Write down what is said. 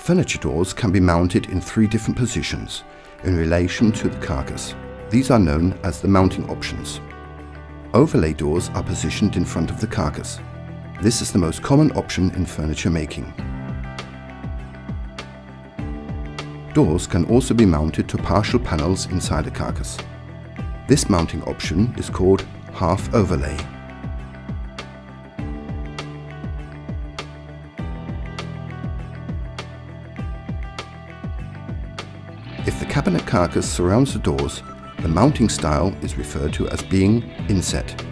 Furniture doors can be mounted in 3 different positions in relation to the carcass. These are known as the mounting options. Overlay doors are positioned in front of the carcass. This is the most common option in furniture making. Doors can also be mounted to partial panels inside the carcass. This mounting option is called half overlay. If the cabinet carcass surrounds the doors, the mounting style is referred to as being inset.